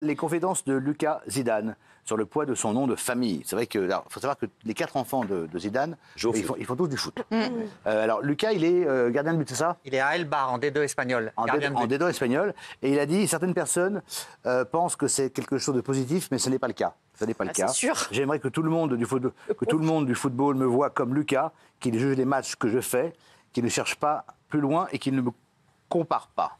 Les confidences de Lucas Zidane sur le poids de son nom de famille. C'est vrai qu'il faut savoir que les 4 enfants de Zidane, ils font tous du foot. Alors Lucas, il est gardien de but, c'est ça? Il est à El Bar, en D2 espagnol. En D2 espagnol. Et il a dit, certaines personnes pensent que c'est quelque chose de positif, mais ce n'est pas le cas. Ce n'est pas le cas. J'aimerais que tout le monde du football me voit comme Lucas, qu'il juge les matchs que je fais, qu'il ne cherche pas plus loin et qu'il ne me compare pas.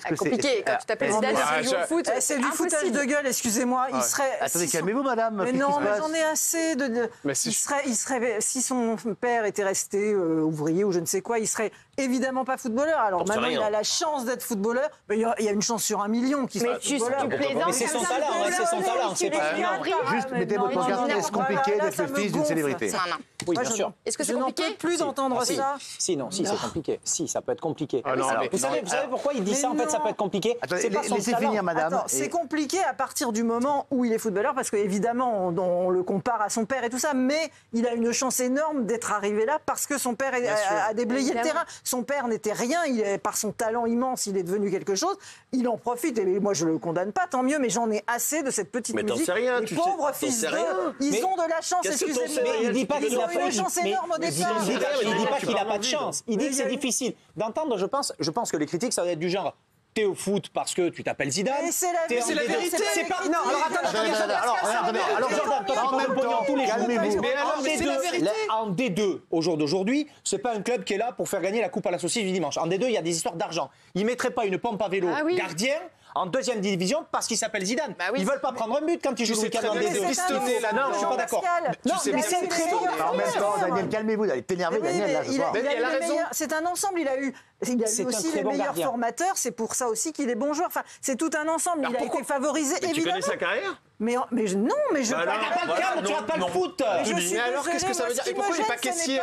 C'est compliqué, quand tu t'appelles Zidane, si tu joues au foot, c'est du foutage de gueule, excusez-moi. Il serait. Attendez, calmez-vous, madame. Mais non, mais j'en ai assez de. Si son père était resté ouvrier ou je ne sais quoi, il serait évidemment pas footballeur. Alors maintenant, il a la chance d'être footballeur. Mais il y a une chance sur 1 million qu'il soit footballeur. Mais tu plaisantes. C'est son talent, c'est son talent. C'est pas juste mettez votre pancarte. Est-ce compliqué d'être le fils d'une célébrité? Oui, bien sûr. Est-ce que c'est Je n'en compliqué? peux plus d'entendre ça. Si, c'est compliqué. Si, ça peut être compliqué. Vous savez pourquoi il dit ça? En fait, ça peut être compliqué. Laissez finir, madame. C'est compliqué à partir du moment où il est footballeur, parce qu'évidemment, on le compare à son père et tout ça, mais il a une chance énorme d'être arrivé là parce que son père a déblayé le terrain. Son père n'était rien, par son talent immense, il est devenu quelque chose. Il en profite, et moi je le condamne pas, tant mieux, mais j'en ai assez de cette petite musique. Mais t'en sais rien, les pauvres fils d'eux, ils ont de la chance, excusez-moi. Il dit pas qu'il a une chance énorme au départ. Il dit pas qu'il n'a pas de chance. Il dit que c'est difficile d'entendre. Je pense que les critiques, ça va être du genre. T'es au foot parce que tu t'appelles Zidane. Mais c'est la vérité. C'est pas. Non, alors attendez. Alors Jordan, toi tu peux pognon tous les jours. Mais en D2, au jour d'aujourd'hui, c'est pas un club qui est là pour faire gagner la coupe à la saucisse du dimanche. En D2, il y a des histoires d'argent. Ils mettraient pas une pompe à vélo gardien en 2e division parce qu'il s'appelle Zidane. Ils veulent pas prendre un but quand ils jouent le week-end en D2. Non, je suis pas d'accord. Non, mais c'est très bon. En même temps, Daniel, calmez-vous, elle est énervée, Daniel, là, ce soir. Il a raison. C'est un ensemble, il a eu aussi les meilleurs formateurs, c'est pour ça aussi qu'il est bon joueur. Enfin, c'est tout un ensemble, il a été favorisé, évidemment. Tu connais sa carrière? Mais non, mais je... Tu n'as pas le cadre, tu n'as pas le foot. Mais alors, qu'est-ce que ça veut dire? Et pourquoi il n'est pas caissier?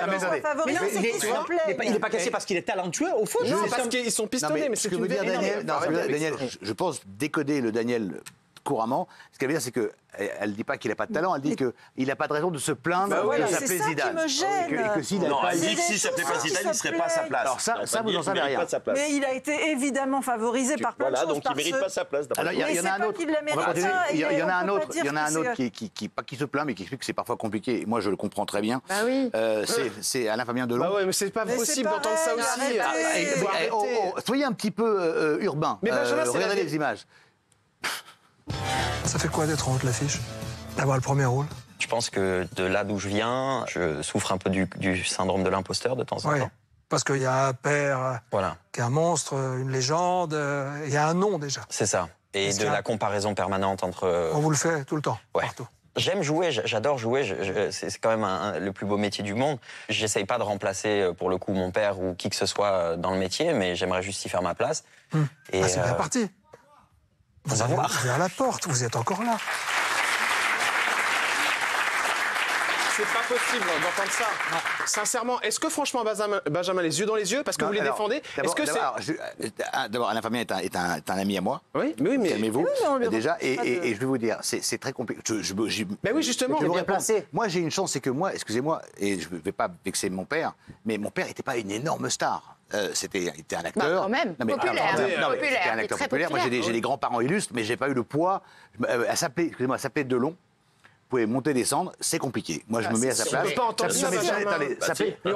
Il n'est pas caissier parce qu'il est talentueux au foot. Non, parce qu'ils sont pistonnés, mais ce que veut dire Daniel, je pense décoder le Daniel couramment. Ce qu'elle veut dire, c'est qu'elle ne dit pas qu'il n'a pas de talent, elle dit qu'il n'a pas de raison de se plaindre de s'appeler Zidane. C'est ça qui me gêne. Non, elle dit que s'il s'appelait pas Zidane, il ne serait pas à sa place. Alors ça vous en savez rien. Mais il a été évidemment favorisé par plein de choses. Voilà, donc il ne mérite pas sa place. Alors il y en a un autre. Il y en a un autre qui se plaint, mais qui explique que c'est parfois compliqué. Moi, je le comprends très bien. Bah oui. C'est Alain Fabien Delon. Bah ouais, mais c'est pas possible d'entendre ça aussi. Soyez un petit peu urbain. Regardez les images. Ça fait quoi d'être en haut de l'affiche? D'avoir le premier rôle? Je pense que de là d'où je viens, je souffre un peu du syndrome de l'imposteur de temps en temps. Parce qu'il y a un père qui est un monstre, une légende, il y a un nom déjà. C'est ça. Et de la comparaison permanente entre... On vous le fait tout le temps, partout. J'aime jouer, j'adore jouer, c'est quand même le plus beau métier du monde. J'essaye pas de remplacer pour le coup mon père ou qui que ce soit dans le métier, mais j'aimerais juste y faire ma place. Et c'est bien parti. Vous avez ouvert la porte, vous êtes encore là. C'est pas possible d'entendre ça. Sincèrement, est-ce que franchement, Benjamin, les yeux dans les yeux, parce que vous les défendez, est-ce que c'est... D'abord, Alain Fabien est un ami à moi. Oui, mais... Calmez-vous, déjà. Et je vais vous dire, c'est très compliqué. Ben oui, justement. Moi, j'ai une chance, c'est que moi, excusez-moi, et je ne vais pas vexer mon père, mais mon père n'était pas une énorme star. C'était un acteur. Quand même, populaire. C'était un acteur populaire. Moi, j'ai des grands-parents illustres, mais j'ai pas eu le poids. Elle s'appelait Delon. Vous pouvez monter, descendre, c'est compliqué. Moi, je me mets à sa place. On ne peut pas entendre ça.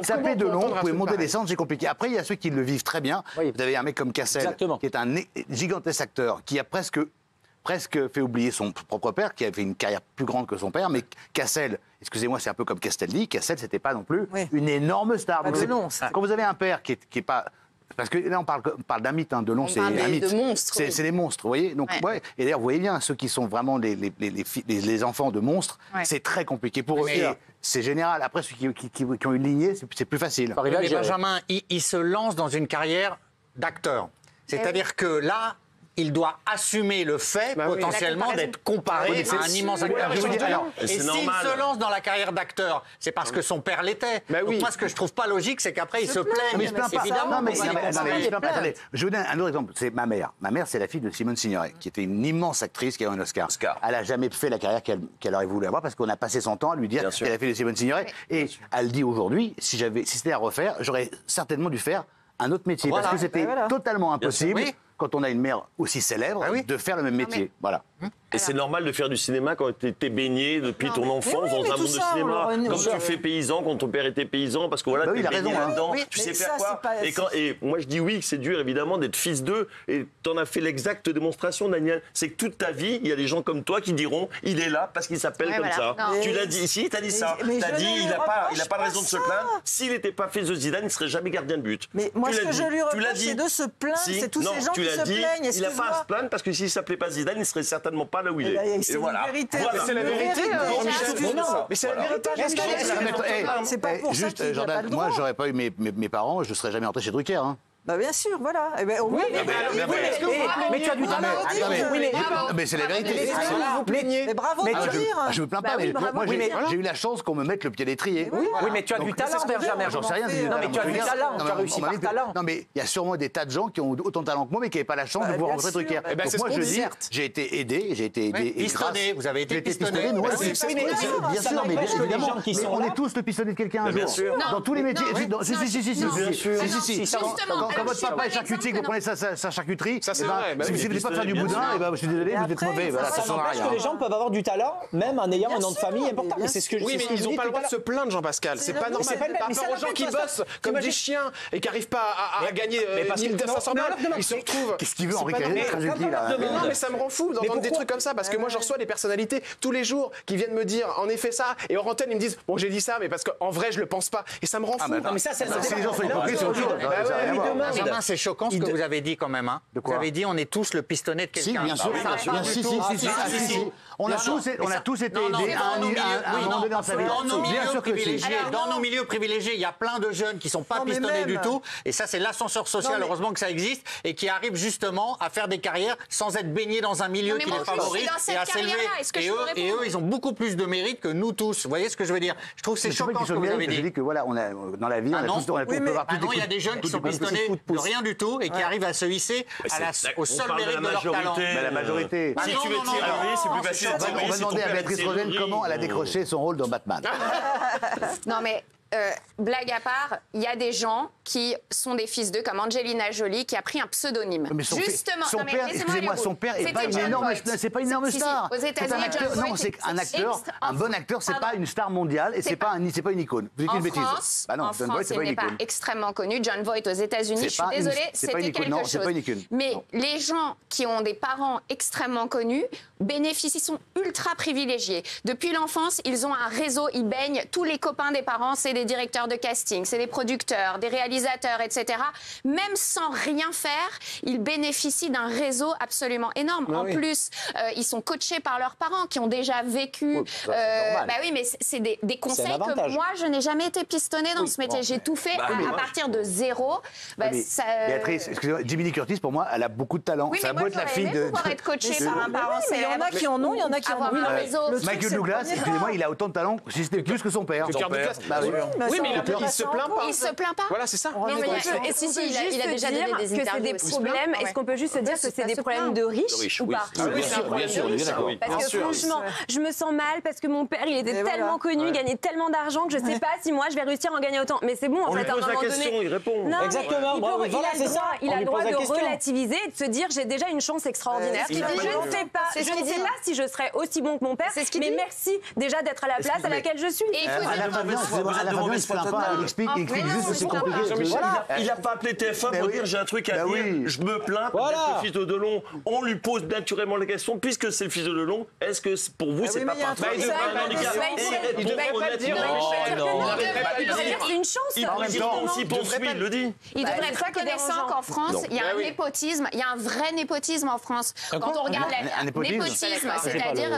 S'appeler Delon, vous pouvez monter, descendre, c'est compliqué. Après, il y a ceux qui le vivent très bien. Vous avez un mec comme Cassel, qui est un gigantesque acteur, qui a presque fait oublier son propre père, qui avait fait une carrière plus grande que son père. Mais Cassel, excusez-moi, c'est un peu comme Castaldi. Cassel, c'était pas non plus une énorme star. Donc, quand vous avez un père qui est pas... Parce que là, on parle d'un mythe, Delon, c'est un mythe. C'est des monstres, vous voyez. Donc, et d'ailleurs, vous voyez bien, ceux qui sont vraiment les enfants de monstres, c'est très compliqué pour eux. C'est général. Après, ceux qui ont une lignée, c'est plus facile. Mais Benjamin, il se lance dans une carrière d'acteur. C'est-à-dire que là, il doit assumer le fait potentiellement d'être comparé à un immense acteur. Et s'il se lance dans la carrière d'acteur, c'est parce que son père l'était. Donc moi, ce que je trouve pas logique, c'est qu'après, il se plaint. Mais je plains pas. Évidemment. Je vous donne un autre exemple. C'est ma mère. Ma mère, c'est la fille de Simone Signoret, qui était une immense actrice qui a eu un Oscar. Elle n'a jamais fait la carrière qu'elle aurait voulu avoir parce qu'on a passé son temps à lui dire qu'elle a fait de Simone Signoret. Et elle dit aujourd'hui, si c'était à refaire, j'aurais certainement dû faire un autre métier. Parce que c'était totalement impossible quand on a une mère aussi célèbre, de faire le même métier. Voilà. Et c'est normal de faire du cinéma quand tu étais baigné depuis ton enfance dans un monde de cinéma. Quand tu fais paysan, quand ton père était paysan, parce que voilà, tu es baigné là-dedans, tu sais faire quoi. Et moi je dis oui, que c'est dur évidemment d'être fils d'eux. Et tu en as fait l'exacte démonstration, Daniel. C'est que toute ta vie, il y a des gens comme toi qui diront il est là parce qu'il s'appelle comme ça. Tu l'as dit ici, tu as dit ça. Tu as dit il n'a pas de raison de se plaindre. S'il n'était pas fils de Zidane, il ne serait jamais gardien de but. Mais moi ce que je lui reproche, c'est de se plaindre. C'est tous ces gens qui se plaignent. Il n'a pas à se plaindre parce que s'il ne s'appelait pas Zidane, il ne serait certainement pas là où il est. C'est la vérité. C'est la vérité. Mais c'est la vérité. C'est pas pour ça qu'il n'a pas le droit. Moi, j'aurais pas eu mes parents, je ne serais jamais rentré chez Drucker. Bah bien sûr, voilà. Mais tu as du talent. Mais c'est la vérité. Vous plaignez. Mais bravo de le dire. Je me plains pas, mais moi j'ai eu la chance qu'on me mette le pied à l'étrier. Oui, mais tu as du talent, Benjamin. J'en sais rien. Non, mais tu as du talent. Tu as réussi par talent. Non, mais il y a sûrement des tas de gens qui ont autant de talent que moi, mais qui n'avaient pas la chance de pouvoir rentrer Drucker. Donc moi je dis, j'ai été aidé. Pistonné, vous avez été pistonné. Bien sûr, mais évidemment. On est tous le pistonné de quelqu'un un jour. Dans tous les métiers. Si. Quand votre papa est charcutier, que vous prenez sa charcuterie, si vous ne savez pas faire du boudin, je suis désolé, vous êtes mauvais. Ça n'empêche que les gens peuvent avoir du talent, même en ayant un nom de famille important. Oui, mais ils n'ont pas le droit de se plaindre, Jean-Pascal. C'est pas normal. Par rapport aux gens qui bossent comme des chiens et qui n'arrivent pas à gagner 1500 balles, ils se retrouvent. Qu'est-ce qu'il veut, Henri Cajuki, là? Non, mais ça me rend fou d'entendre des trucs comme ça, parce que moi, je reçois des personnalités tous les jours qui viennent me dire, en effet, ça, et en antenne, ils me disent, bon, j'ai dit ça, mais parce qu'en vrai, je le pense pas. Et ça me rend fou. Non, mais ça, c'est si les gens sont hypocrites, c'est autre chose. C'est choquant ce que vous avez dit quand même. Vous avez dit on est tous le pistonné de quelqu'un. Si, bien sûr. On a tous été aidés à un moment donné dans sa vie. Dans nos milieux privilégiés, il y a plein de jeunes qui ne sont pas pistonnés du tout. Et ça, c'est l'ascenseur social, heureusement que ça existe, et qui arrivent justement à faire des carrières sans être baignés dans un milieu qui les favorise et à s'élever. Et eux, ils ont beaucoup plus de mérite que nous tous. Vous voyez ce que je veux dire? Je trouve que c'est choquant ce que vous avez dit. Je dis que voilà, dans la vie, on peut avoir tout. Il y a des jeunes qui sont pistonnés de rien du tout et qui arrivent à se hisser au seul mérite de leur talent. La majorité. Si tu veux tirer, c'est plus facile. On va demander à Béatrice Rosen comment elle a décroché son rôle dans Batman. Non mais blague à part, il y a des gens qui sont des fils d'eux, comme Angelina Jolie, qui a pris un pseudonyme. Mais justement, son père, excusez-moi, son père n'est pas une énorme, c'est pas une énorme star. Aux États-Unis, non, c'est un acteur, un bon acteur, c'est pas une star mondiale et c'est pas une icône. Vous dites une bêtise. En France, il n'est pas extrêmement connu. John Voight aux États-Unis, je suis désolée, c'était quelque chose. Mais les gens qui ont des parents extrêmement connus bénéficient, sont ultra privilégiés. Depuis l'enfance, ils ont un réseau, ils baignent. Tous les copains des parents, c'est des directeurs de casting, c'est des producteurs, des réalisateurs, etc. Même sans rien faire, ils bénéficient d'un réseau absolument énorme. En plus, ils sont coachés par leurs parents qui ont déjà vécu. Oui, mais c'est des conseils que moi, je n'ai jamais été pistonnée dans ce métier. J'ai tout fait à partir de zéro. Béatrice, excusez-moi, Jamie Lee Curtis, pour moi, elle a beaucoup de talent. Oui, mais moi, j'aurais aimé pouvoir être coachée par un parent célèbre. Il y en a qui en ont, il y en a qui en ont. Michael Douglas, excusez-moi, il a autant de talent, si c'était plus que son père. Oui, mais il se plaint pas. Il se plaint pas. Voilà, c'est ça. Et si il a déjà donné des interviews que c'est des problèmes, est-ce qu'on peut juste se dire que c'est des problèmes de riches ou pas? Bien sûr, d'accord. Parce que franchement, je me sens mal parce que mon père, il était tellement connu, il gagnait tellement d'argent que je sais pas si moi je vais réussir à en gagner autant. Mais c'est bon, en fait, à un moment donné. Il répond. Exactement. Il a le droit de relativiser et de se dire j'ai déjà une chance extraordinaire. Je ne sais pas si je serai aussi bon que mon père, mais merci déjà d'être à la place à laquelle je suis. Il explique juste que c'est compliqué. Il n'a pas appelé TF1 pour dire j'ai un truc à dire, je me plains d'être le fils de Delon. On lui pose naturellement la question, puisque c'est le fils de Delon, est-ce que pour vous c'est pas parfait? Il devrait pas le dire. C'est une chance. Il le dit. Il devrait être reconnaissant qu'en France, il y a un népotisme, il y a un vrai népotisme en France. Quand on regarde népotisme, c'est-à-dire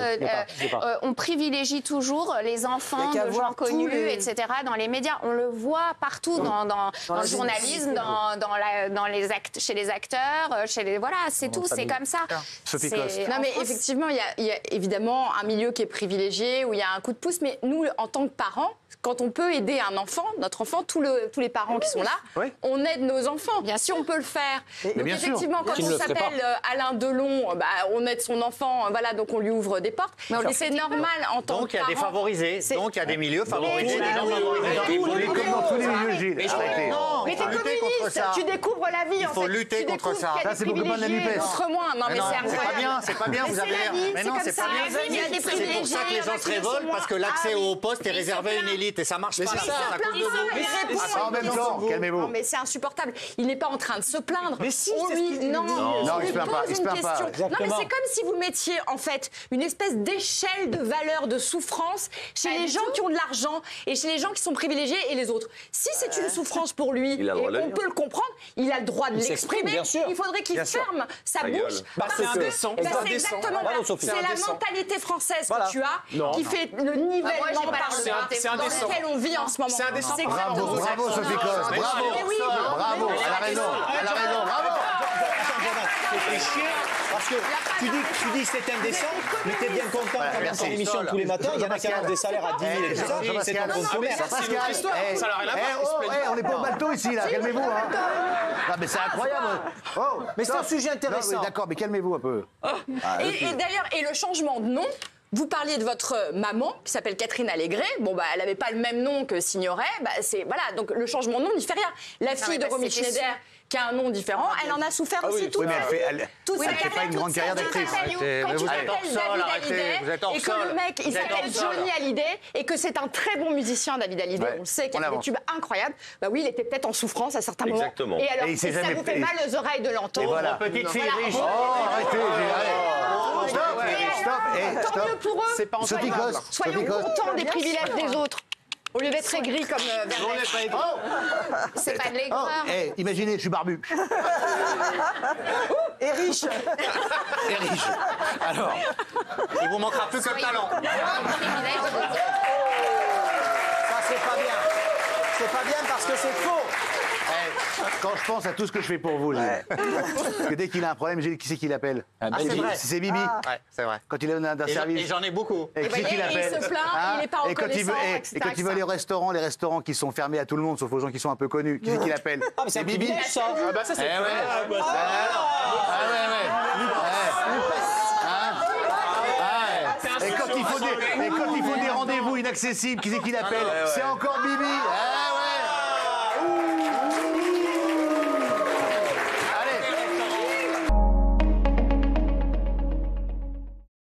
on privilégie toujours les enfants de gens connus, etc. dans les médias. On le voit partout dans le journalisme, chez les acteurs, voilà, c'est tout, c'est comme ça. Non mais effectivement, il y a évidemment un milieu qui est privilégié où il y a un coup de pouce, mais nous, en tant que parents, quand on peut aider un enfant, notre enfant, tous les parents qui sont là, on aide nos enfants. Bien sûr, on peut le faire. Donc effectivement, quand on s'appelle Alain Delon, on aide son enfant, voilà, donc on lui ouvre des portes. Mais c'est normal en tant que parent. Donc il y a des favorisés, donc il y a des milieux favorisés, des gens favorisés. Comme dans tous les milieux, Gilles. Mais t'es communiste, tu découvres la vie en fait. Il faut lutter contre ça. Ça, c'est beaucoup de la NUPES. Contre moi, non mais c'est pas bien, vous avez l'air. Mais non, c'est pas bien. C'est pour ça que les gens se révoltent, parce que l'accès au poste est réservé à une élite. Et ça marche pas, là, à cause de vous. En même temps, calmez-vous. Non, mais c'est insupportable. Il n'est pas en train de se plaindre. Mais si, non, il se plaint pas. Non, mais c'est comme si vous mettiez, en fait, une espèce d'échelle de valeur, de souffrance chez les gens qui ont de l'argent et chez les gens qui sont privilégiés et les autres. Si c'est une souffrance pour lui, et on peut le comprendre, il a le droit de l'exprimer. Il faudrait qu'il ferme sa bouche. C'est indécent. C'est exactement c'est la mentalité française que tu as qui fait le nivellement dans lequel on vit en ce moment. C'est indécent. Bravo, Sophie Coste. Bravo. Elle a raison. Bravo. C'est chiant parce que tu dis c'est indécent, mais t'es bien content quand même ton émission tous les matins. Il y en a qui avancent des salaires à 10 000 et tout ça. C'est ton compte commerce. On n'est pas au balto ici, là. Calmez-vous. Mais c'est incroyable. Mais c'est un sujet intéressant. D'accord, mais calmez-vous un peu. Et d'ailleurs, le changement de nom. Vous parliez de votre maman, qui s'appelle Catherine Allégret. Bon, elle n'avait pas le même nom que Signoret. Voilà, donc le changement de nom n'y fait rien. La fille de Romy Schneider, qui a un nom différent, elle en a souffert aussi toute sa carrière. Elle fait pas une grande carrière d'actrice. Quand tu t'appelles David Hallyday et que le mec, il s'appelle Johnny Hallyday et que c'est un très bon musicien, David Hallyday, on le sait, qui a fait des tubes incroyables, oui, il était peut-être en souffrance à certains moments. Exactement. Et alors, ça vous fait mal aux oreilles de l'entendre. Petite fille riche. Arrêtez. Tant mieux pour eux. C'est pas Soyons contents des privilèges des autres. Au lieu d'être aigri comme Vernet. C'est pas de l'aigreur. Imaginez, je suis barbu. Et riche. Alors, il vous manquera plus que le talent. Ça, c'est pas bien. C'est pas bien parce que c'est faux. quand je pense à tout ce que je fais pour vous, parce que dès qu'il a un problème, Gilles, qui c'est qui l'appelle? C'est Bibi. Ouais, c'est vrai. Quand il est d'un service. Et j'en ai beaucoup. Et qui l'appelle? Il se plaint, il n'est pas reconnaissant, et quand il va aller au restaurant, les restaurants qui sont fermés à tout le monde, sauf aux gens qui sont un peu connus, qui c'est qui l'appelle? C'est Bibi, ça. Ah bah ça c'est. Et quand il faut des rendez-vous inaccessibles, qui c'est qui l'appelle? C'est encore Bibi.